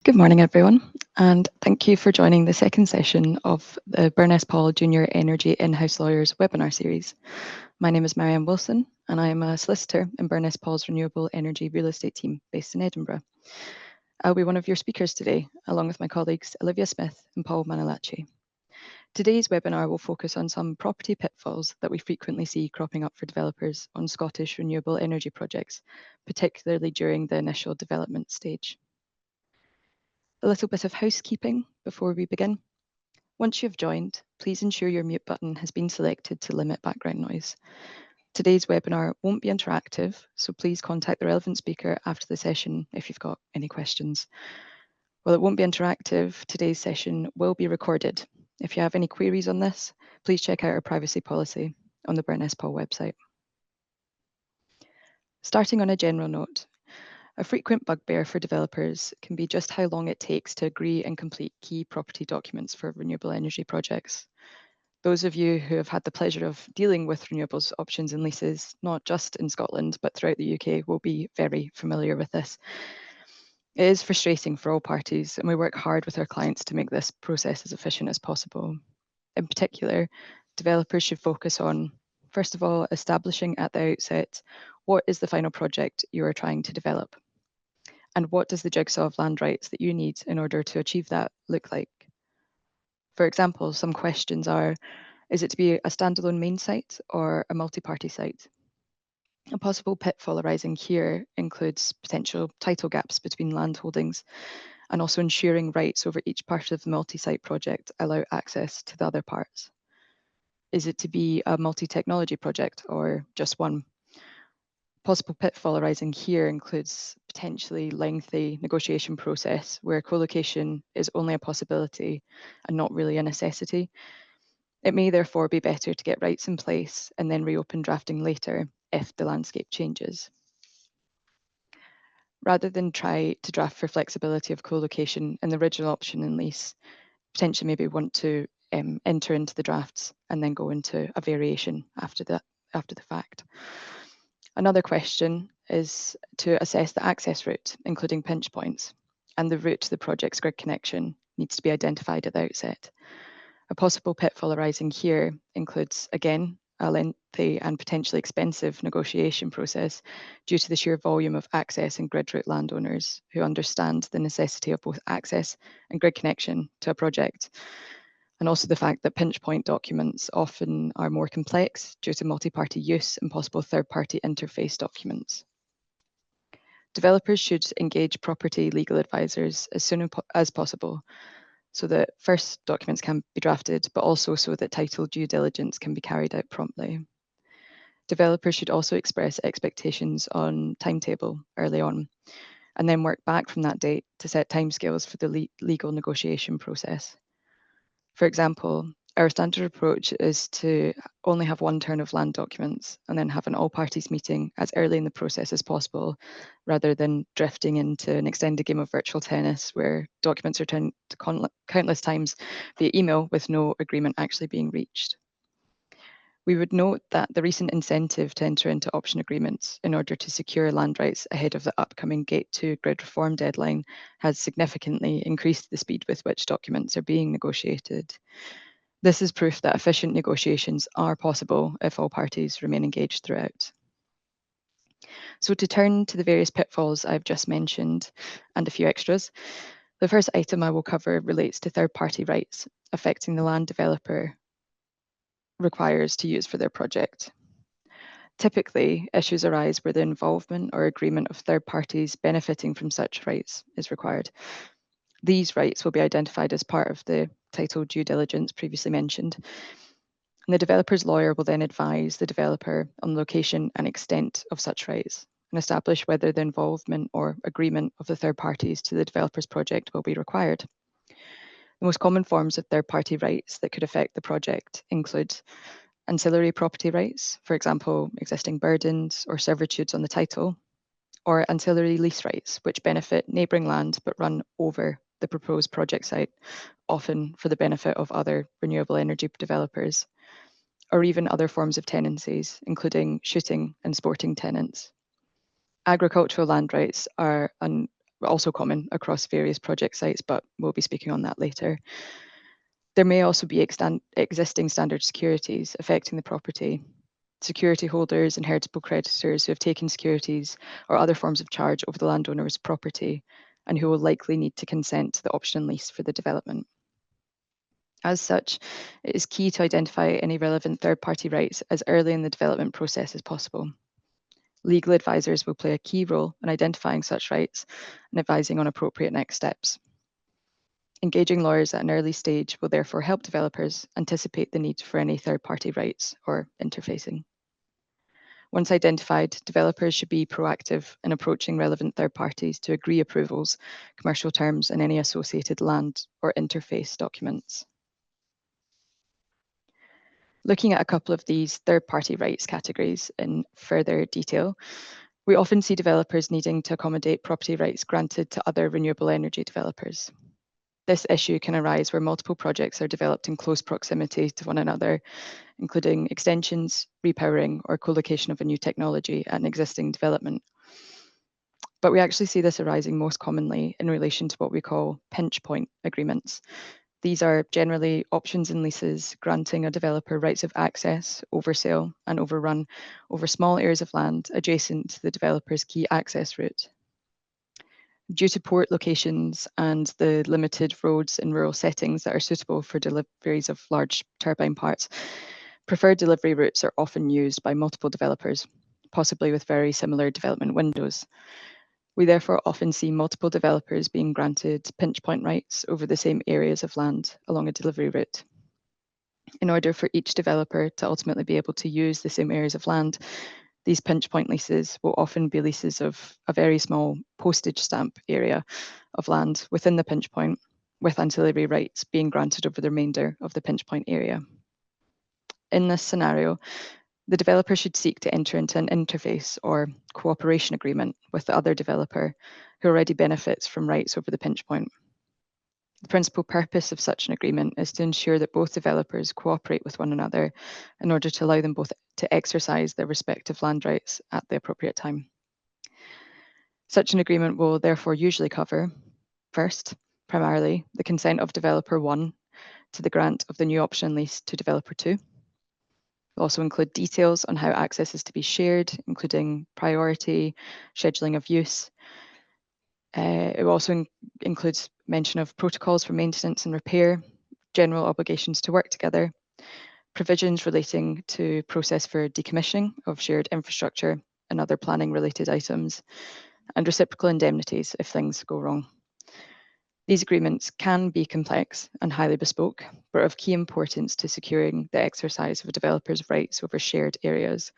Good morning, everyone, and thank you for joining the second session of the Burness Paul Junior Energy In-House Lawyers webinar series. My name is Marianne Wilson, and I am a solicitor in Burness Paul's Renewable Energy Real Estate team based in Edinburgh. I'll be one of your speakers today, along with my colleagues Olivia Smith and Paul Manalachi. Today's webinar will focus on some property pitfalls that we frequently see cropping up for developers on Scottish renewable energy projects, particularly during the initial development stage. A little bit of housekeeping before we begin. Once you've joined, please ensure your mute button has been selected to limit background noise. Today's webinar won't be interactive, so please contact the relevant speaker after the session if you've got any questions. While it won't be interactive, today's session will be recorded. If you have any queries on this, please check out our privacy policy on the Burness Paul website. Starting on a general note, a frequent bugbear for developers can be just how long it takes to agree and complete key property documents for renewable energy projects. Those of you who have had the pleasure of dealing with renewables options and leases, not just in Scotland, but throughout the UK, will be very familiar with this. It is frustrating for all parties, and we work hard with our clients to make this process as efficient as possible. In particular, developers should focus on, first of all, establishing at the outset what is the final project you are trying to develop, and what does the jigsaw of land rights that you need in order to achieve that look like. For example, some questions are, is it to be a standalone main site or a multi-party site? A possible pitfall arising here includes potential title gaps between land holdings and also ensuring rights over each part of the multi-site project allow access to the other parts. Is it to be a multi-technology project or just one? Possible pitfall arising here includes potentially lengthy negotiation process where co-location is only a possibility and not really a necessity. It may therefore be better to get rights in place and then reopen drafting later if the landscape changes. Rather than try to draft for flexibility of co-location in the original option and lease, potentially maybe want to enter into the drafts and then go into a variation after the fact. Another question is to assess the access route, including pinch points, and the route to the project's grid connection needs to be identified at the outset. A possible pitfall arising here includes, again, a lengthy and potentially expensive negotiation process due to the sheer volume of access and grid route landowners who understand the necessity of both access and grid connection to a project, and also the fact that pinch point documents often are more complex due to multi-party use and possible third-party interface documents. Developers should engage property legal advisors as soon as possible so that first documents can be drafted, but also so that title due diligence can be carried out promptly. Developers should also express expectations on timetable early on, and then work back from that date to set timescales for the legal negotiation process. For example, our standard approach is to only have one turn of land documents and then have an all parties meeting as early in the process as possible, rather than drifting into an extended game of virtual tennis where documents are turned countless times via email with no agreement actually being reached. We would note that the recent incentive to enter into option agreements in order to secure land rights ahead of the upcoming Gate 2 grid reform deadline has significantly increased the speed with which documents are being negotiated. This is proof that efficient negotiations are possible if all parties remain engaged throughout. So to turn to the various pitfalls I've just mentioned and a few extras, the first item I will cover relates to third-party rights affecting the land developer requires to use for their project. Typically, issues arise where the involvement or agreement of third parties benefiting from such rights is required. These rights will be identified as part of the title due diligence previously mentioned. And the developer's lawyer will then advise the developer on the location and extent of such rights and establish whether the involvement or agreement of the third parties to the developer's project will be required. The most common forms of third-party rights that could affect the project include ancillary property rights, for example, existing burdens or servitudes on the title, or ancillary lease rights, which benefit neighbouring land but run over the proposed project site, often for the benefit of other renewable energy developers, or even other forms of tenancies, including shooting and sporting tenants. Agricultural land rights are also common across various project sites, but we'll be speaking on that later. There may also be existing standard securities affecting the property. Security holders and heritable creditors who have taken securities or other forms of charge over the landowner's property and who will likely need to consent to the option and lease for the development. As such, it is key to identify any relevant third-party rights as early in the development process as possible. Legal advisors will play a key role in identifying such rights and advising on appropriate next steps. Engaging lawyers at an early stage will therefore help developers anticipate the need for any third-party rights or interfacing. Once identified, developers should be proactive in approaching relevant third parties to agree approvals, commercial terms, and any associated land or interface documents. Looking at a couple of these third-party rights categories in further detail, we often see developers needing to accommodate property rights granted to other renewable energy developers. This issue can arise where multiple projects are developed in close proximity to one another, including extensions, repowering, or co-location of a new technology at an existing development. But we actually see this arising most commonly in relation to what we call pinch point agreements. These are generally options and leases granting a developer rights of access, oversale, and overrun over small areas of land adjacent to the developer's key access route. Due to port locations and the limited roads in rural settings that are suitable for deliveries of large turbine parts, preferred delivery routes are often used by multiple developers, possibly with very similar development windows. We therefore often see multiple developers being granted pinch point rights over the same areas of land along a delivery route. In order for each developer to ultimately be able to use the same areas of land, these pinch point leases will often be leases of a very small postage stamp area of land within the pinch point, with ancillary rights being granted over the remainder of the pinch point area. In this scenario, the developer should seek to enter into an interface or cooperation agreement with the other developer who already benefits from rights over the pinch point. The principal purpose of such an agreement is to ensure that both developers cooperate with one another in order to allow them both to exercise their respective land rights at the appropriate time. Such an agreement will therefore usually cover, first, primarily, the consent of developer 1 to the grant of the new option lease to developer 2. It will also include details on how access is to be shared, including priority, scheduling of use. It will also includes mention of protocols for maintenance and repair, general obligations to work together, provisions relating to process for decommissioning of shared infrastructure and other planning related items, and reciprocal indemnities if things go wrong. These agreements can be complex and highly bespoke, but of key importance to securing the exercise of a developer's rights over shared areas.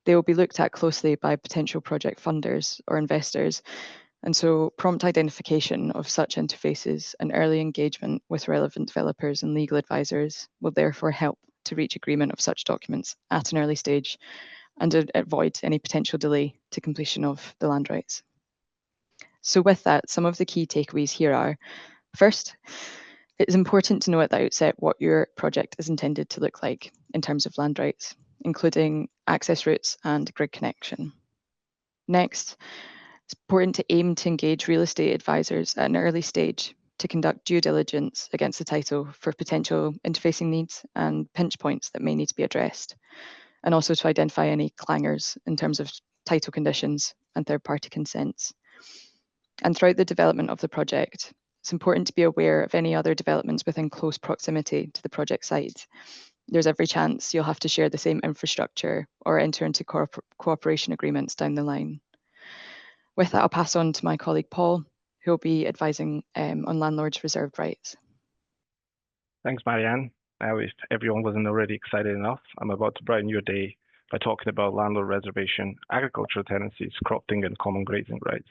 They will be looked at closely by potential project funders or investors, and so prompt identification of such interfaces and early engagement with relevant developers and legal advisors will therefore help to reach agreement of such documents at an early stage and avoid any potential delay to completion of the land rights. So with that, some of the key takeaways here are, first, it is important to know at the outset what your project is intended to look like in terms of land rights, including access routes and grid connection. Next, it's important to aim to engage real estate advisors at an early stage to conduct due diligence against the title for potential interfacing needs and pinch points that may need to be addressed, and also to identify any clangers in terms of title conditions and third-party consents. And throughout the development of the project, it's important to be aware of any other developments within close proximity to the project site. There's every chance you'll have to share the same infrastructure or enter into cooperation agreements down the line. With that, I'll pass on to my colleague Paul, who will be advising on landlords' reserved rights. Thanks, Marianne. Now, if everyone wasn't already excited enough, I'm about to brighten your day by talking about landlord reservation, agricultural tenancies, cropping, and common grazing rights.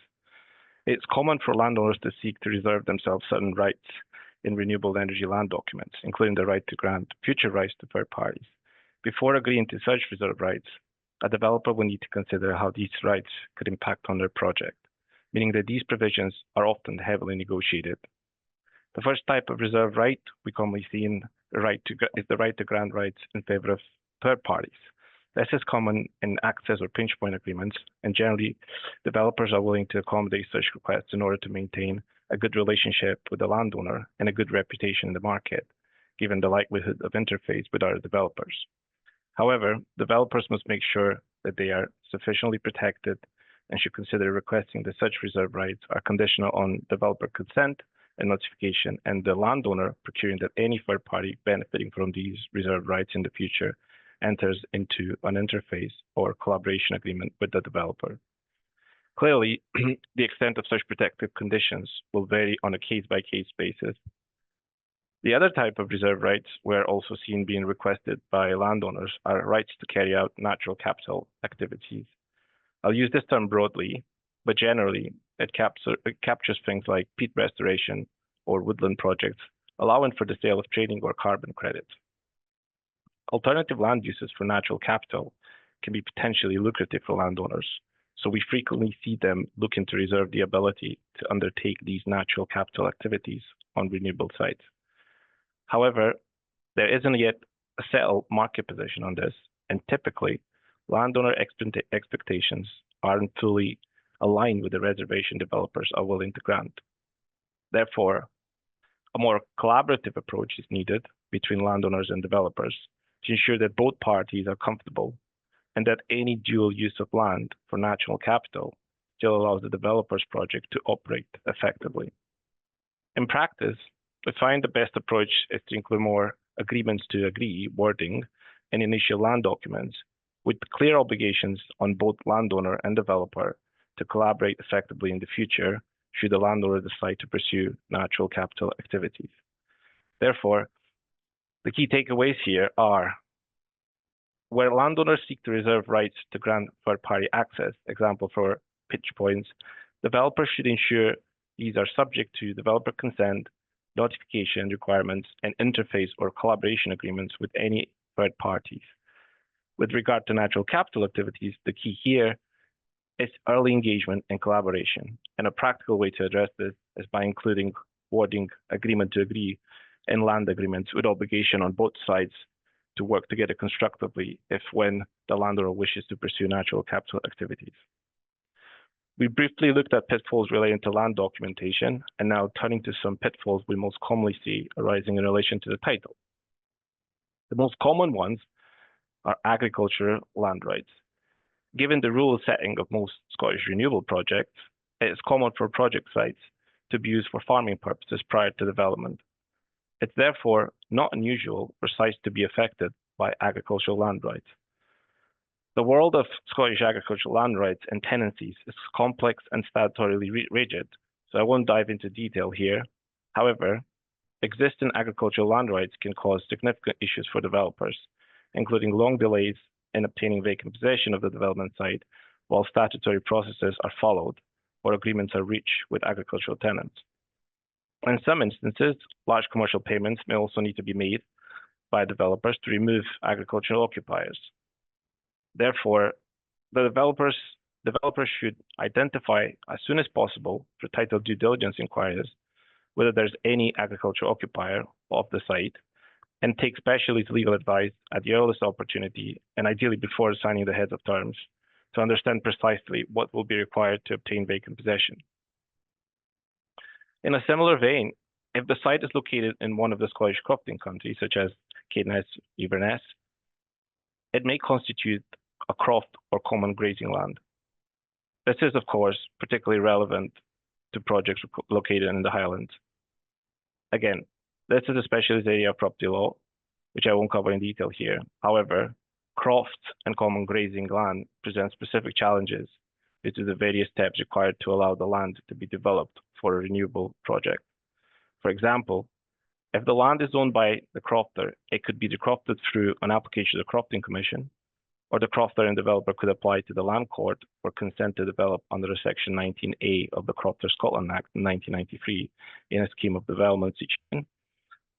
It's common for landowners to seek to reserve themselves certain rights in renewable energy land documents, including the right to grant future rights to third parties. Before agreeing to such reserved rights, a developer will need to consider how these rights could impact on their project, meaning that these provisions are often heavily negotiated. The first type of reserved right we commonly see is the right to grant rights in favor of third parties. This is common in access or pinch point agreements, and generally, developers are willing to accommodate such requests in order to maintain a good relationship with the landowner and a good reputation in the market, given the likelihood of interface with other developers. However, developers must make sure that they are sufficiently protected and should consider requesting that such reserve rights are conditional on developer consent and notification, and the landowner procuring that any third party benefiting from these reserve rights in the future enters into an interface or collaboration agreement with the developer. Clearly, the extent of such protective conditions will vary on a case-by-case basis. The other type of reserve rights we're also seen being requested by landowners are rights to carry out natural capital activities. I'll use this term broadly, but generally it captures things like peat restoration or woodland projects, allowing for the sale of trading or carbon credits. Alternative land uses for natural capital can be potentially lucrative for landowners, so we frequently see them looking to reserve the ability to undertake these natural capital activities on renewable sites. However, there isn't yet a settled market position on this, and typically, landowner expectations aren't fully aligned with the reservation developers are willing to grant. Therefore, a more collaborative approach is needed between landowners and developers to ensure that both parties are comfortable and that any dual use of land for natural capital still allows the developer's project to operate effectively. In practice, we find the best approach is to include more agreements to agree wording and initial land documents with clear obligations on both landowner and developer to collaborate effectively in the future should the landowner decide to pursue natural capital activities. Therefore, the key takeaways here are where landowners seek to reserve rights to grant third-party access, example for pitch points, developers should ensure these are subject to developer consent, notification requirements, and interface or collaboration agreements with any third parties. With regard to natural capital activities, the key here is early engagement and collaboration. And a practical way to address this is by including wording agreement to agree in land agreements with obligation on both sides to work together constructively if when the landowner wishes to pursue natural capital activities. We briefly looked at pitfalls relating to land documentation, and now turning to some pitfalls we most commonly see arising in relation to the title. The most common ones are agricultural land rights. Given the rural setting of most Scottish renewable projects, it is common for project sites to be used for farming purposes prior to development. It's therefore not unusual for sites to be affected by agricultural land rights. The world of Scottish agricultural land rights and tenancies is complex and statutorily rigid, so I won't dive into detail here. However, existing agricultural land rights can cause significant issues for developers, including long delays in obtaining vacant possession of the development site while statutory processes are followed or agreements are reached with agricultural tenants. In some instances, large commercial payments may also need to be made by developers to remove agricultural occupiers. Therefore, the developers should identify as soon as possible through title due diligence inquiries whether there's any agricultural occupier of the site and take specialist legal advice at the earliest opportunity and ideally before signing the heads of terms to understand precisely what will be required to obtain vacant possession. In a similar vein, if the site is located in one of the Scottish cropping countries, such as Caithness, Inverness, it may constitute a croft or common grazing land. This is, of course, particularly relevant to projects located in the Highlands. Again, this is a specialist area of property law, which I won't cover in detail here. However, croft and common grazing land present specific challenges due to the various steps required to allow the land to be developed for a renewable project. For example, if the land is owned by the crofter, it could be decrofted through an application to the Crofting Commission, or the crofter and developer could apply to the Land Court for consent to develop under Section 19A of the Crofter Scotland Act in 1993 in a scheme of development situation.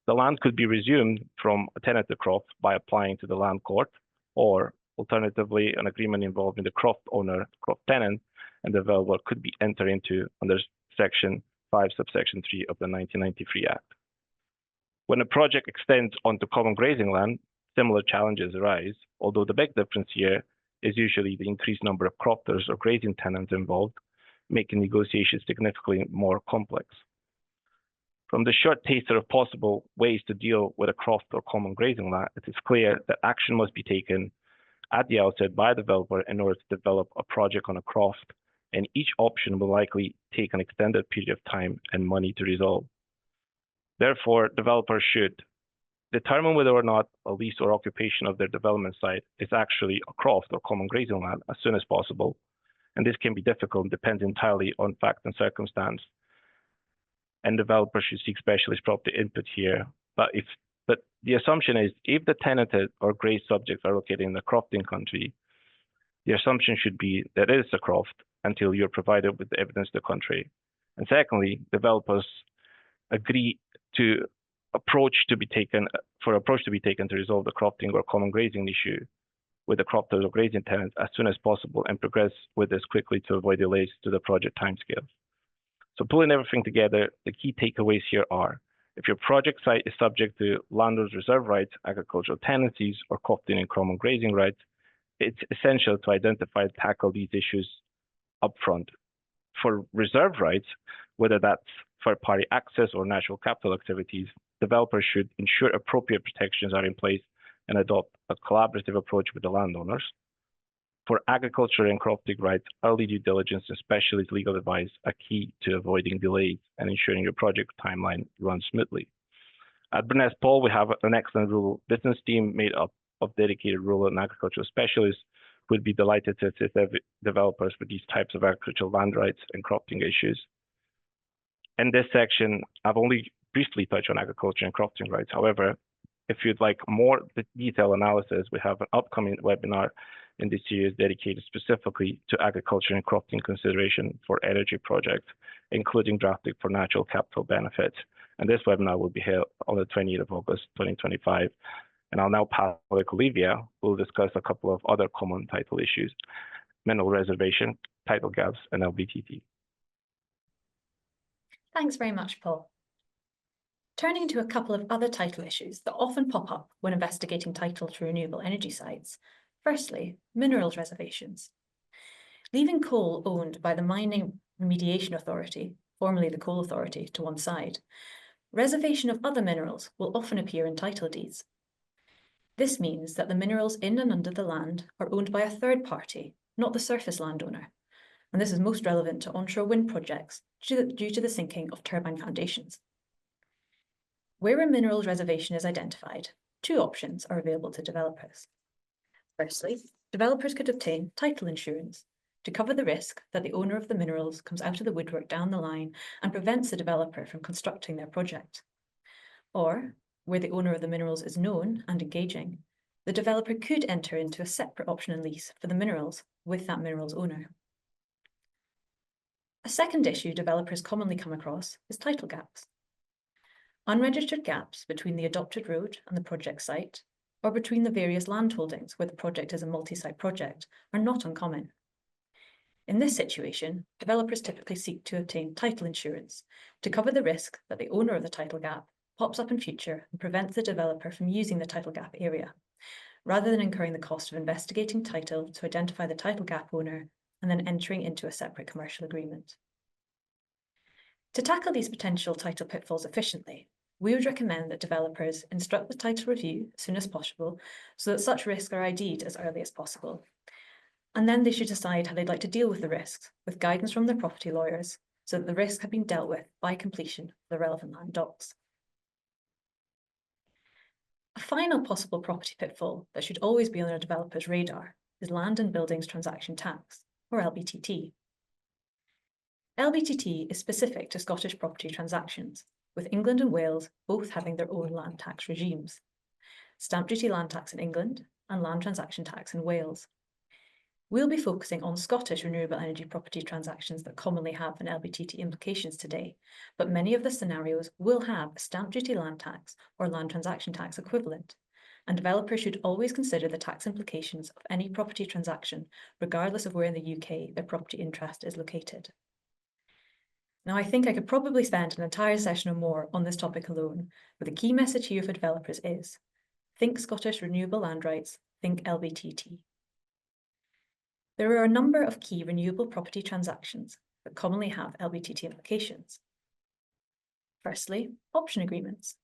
The land could be resumed from a tenant to croft by applying to the Land Court, or alternatively, an agreement involving the croft owner, croft tenant, and developer could be entered into under Section 5, subsection 3 of the 1993 Act. When a project extends onto common grazing land, similar challenges arise, although the big difference here is usually the increased number of crofters or grazing tenants involved, making negotiations significantly more complex. From the short taster of possible ways to deal with a croft or common grazing land, it is clear that action must be taken at the outset by a developer in order to develop a project on a croft, and each option will likely take an extended period of time and money to resolve. Therefore, developers should determine whether or not a lease or occupation of their development site is actually a croft or common grazing land as soon as possible. And this can be difficult and depends entirely on fact and circumstance. And developers should seek specialist property input here. But the assumption is if the tenanted or grazed subjects are located in the crofting country, the assumption should be that it is a croft until you're provided with the evidence to the contrary. And secondly, developers agree to approach to be taken to resolve the crofting or common grazing issue with the crofters or grazing tenants as soon as possible and progress with this quickly to avoid delays to the project timescales. So pulling everything together, the key takeaways here are, if your project site is subject to landlord's reserve rights, agricultural tenancies, or crofting and common grazing rights, it's essential to identify and tackle these issues upfront. For reserve rights, whether that's third-party access or natural capital activities, developers should ensure appropriate protections are in place and adopt a collaborative approach with the landowners. For agriculture and crofting rights, early due diligence and specialist legal advice are key to avoiding delays and ensuring your project timeline runs smoothly. At Burness Paul, we have an excellent rural business team made up of dedicated rural and agricultural specialists who would be delighted to assist developers with these types of agricultural land rights and crofting issues. In this section, I've only briefly touched on agriculture and crofting rights. However, if you'd like more detailed analysis, we have an upcoming webinar in this series dedicated specifically to agriculture and crofting consideration for energy projects, including drafting for natural capital benefits. And this webinar will be held on the 28th of August, 2025. And I'll now pass to Olivia, who will discuss a couple of other common title issues: mineral reservation, title gaps, and LBTT. Thanks very much, Paul. Turning to a couple of other title issues that often pop up when investigating title to renewable energy sites. Firstly, minerals reservations. Leaving coal owned by the Mining Remediation Authority, formerly the Coal Authority, to one side, reservation of other minerals will often appear in title deeds. This means that the minerals in and under the land are owned by a third party, not the surface landowner. And this is most relevant to onshore wind projects due to the sinking of turbine foundations. Where a minerals reservation is identified, two options are available to developers. Firstly, developers could obtain title insurance to cover the risk that the owner of the minerals comes out of the woodwork down the line and prevents the developer from constructing their project. Or, where the owner of the minerals is known and engaging, the developer could enter into a separate option and lease for the minerals with that minerals owner. A second issue developers commonly come across is title gaps. Unregistered gaps between the adopted road and the project site, or between the various land holdings where the project is a multi-site project, are not uncommon. In this situation, developers typically seek to obtain title insurance to cover the risk that the owner of the title gap pops up in future and prevents the developer from using the title gap area, rather than incurring the cost of investigating title to identify the title gap owner and then entering into a separate commercial agreement. To tackle these potential title pitfalls efficiently, we would recommend that developers instruct the title review as soon as possible so that such risks are ID'd as early as possible. And then they should decide how they'd like to deal with the risks, with guidance from their property lawyers, so that the risks have been dealt with by completion of the relevant land docs. A final possible property pitfall that should always be on a developer's radar is Land and Buildings Transaction Tax, or LBTT. LBTT is specific to Scottish property transactions, with England and Wales both having their own land tax regimes: stamp duty land tax in England and land transaction tax in Wales. We'll be focusing on Scottish renewable energy property transactions that commonly have an LBTT implications today, but many of the scenarios will have a stamp duty land tax or land transaction tax equivalent, and developers should always consider the tax implications of any property transaction, regardless of where in the UK their property interest is located. Now, I think I could probably spend an entire session or more on this topic alone, but the key message here for developers is, Think Scottish Renewable Land Rights, think LBTT. There are a number of key renewable property transactions that commonly have LBTT implications. Firstly, option agreements.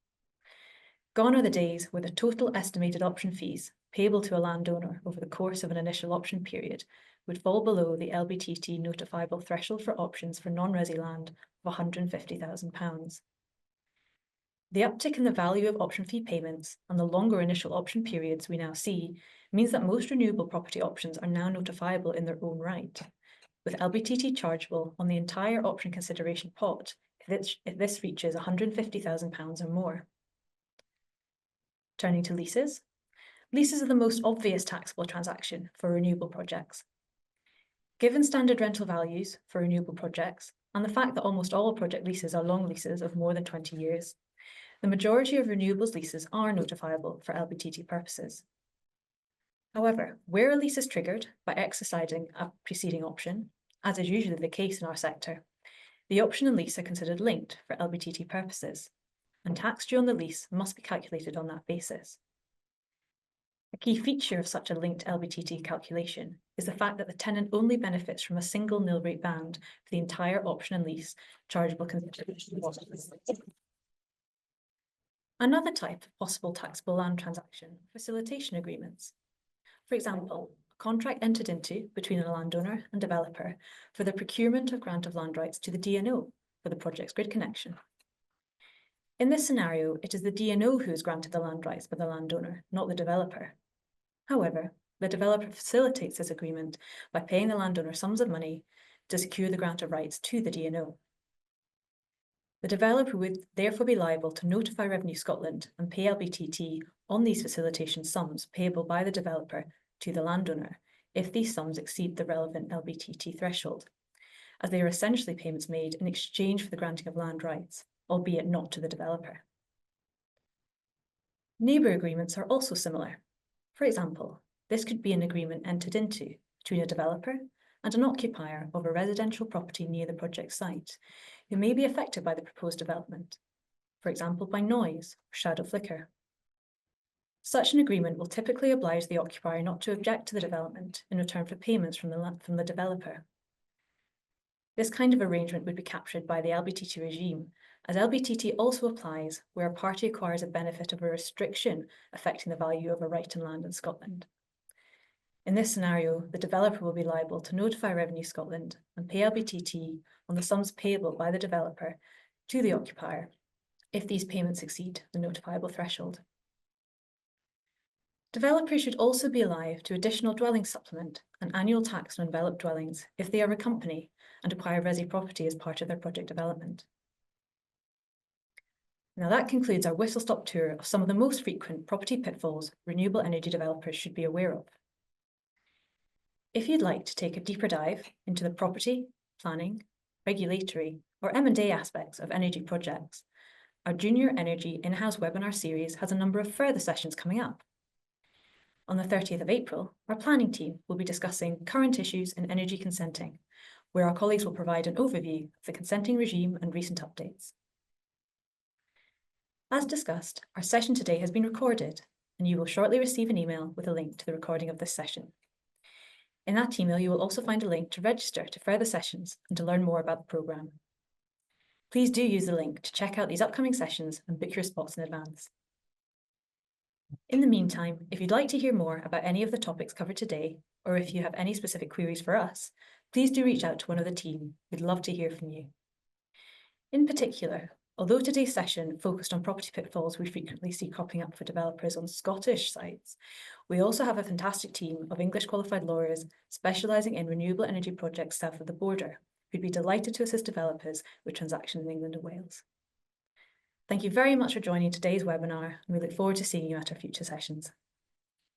Gone are the days where the total estimated option fees payable to a landowner over the course of an initial option period would fall below the LBTT notifiable threshold for options for non-resi land of £150,000. The uptick in the value of option fee payments and the longer initial option periods we now see means that most renewable property options are now notifiable in their own right, with LBTT chargeable on the entire option consideration pot if this reaches £150,000 or more. Turning to leases. Leases are the most obvious taxable transaction for renewable projects. Given standard rental values for renewable projects and the fact that almost all project leases are long leases of more than 20 years, the majority of renewables leases are notifiable for LBTT purposes. However, where a lease is triggered by exercising a preceding option, as is usually the case in our sector, the option and lease are considered linked for LBTT purposes, and tax due on the lease must be calculated on that basis. A key feature of such a linked LBTT calculation is the fact that the tenant only benefits from a single nil rate band for the entire option and lease chargeable consideration. Another type of possible taxable land transaction, facilitation agreements. For example, a contract entered into between a landowner and developer for the procurement of grant of land rights to the DNO for the project's grid connection. In this scenario, it is the DNO who is granted the land rights by the landowner, not the developer. However, the developer facilitates this agreement by paying the landowner sums of money to secure the grant of rights to the DNO. The developer would therefore be liable to notify Revenue Scotland and pay LBTT on these facilitation sums payable by the developer to the landowner if these sums exceed the relevant LBTT threshold, as they are essentially payments made in exchange for the granting of land rights, albeit not to the developer. Neighbour agreements are also similar. For example, this could be an agreement entered into between a developer and an occupier of a residential property near the project site who may be affected by the proposed development, for example by noise or shadow flicker. Such an agreement will typically oblige the occupier not to object to the development in return for payments from the developer. This kind of arrangement would be captured by the LBTT regime, as LBTT also applies where a party acquires a benefit of a restriction affecting the value of a right in land in Scotland. In this scenario, the developer will be liable to notify Revenue Scotland and pay LBTT on the sums payable by the developer to the occupier if these payments exceed the notifiable threshold. Developers should also be alive to additional dwelling supplement and annual tax on enveloped dwellings if they are a company and acquire resi property as part of their project development. Now that concludes our whistle-stop tour of some of the most frequent property pitfalls renewable energy developers should be aware of. If you'd like to take a deeper dive into the property, planning, regulatory, or M&A aspects of energy projects, our Junior Energy in-house webinar series has a number of further sessions coming up. On the 30th of April, our planning team will be discussing current issues in energy consenting, where our colleagues will provide an overview of the consenting regime and recent updates. As discussed, our session today has been recorded, and you will shortly receive an email with a link to the recording of this session. In that email, you will also find a link to register to further sessions and to learn more about the programme. Please do use the link to check out these upcoming sessions and book your spots in advance. In the meantime, if you'd like to hear more about any of the topics covered today, or if you have any specific queries for us, please do reach out to one of the team. We'd love to hear from you. In particular, although today's session focused on property pitfalls we frequently see cropping up for developers on Scottish sites, we also have a fantastic team of English qualified lawyers specialising in renewable energy projects south of the border, who'd be delighted to assist developers with transactions in England and Wales. Thank you very much for joining today's webinar, and we look forward to seeing you at our future sessions.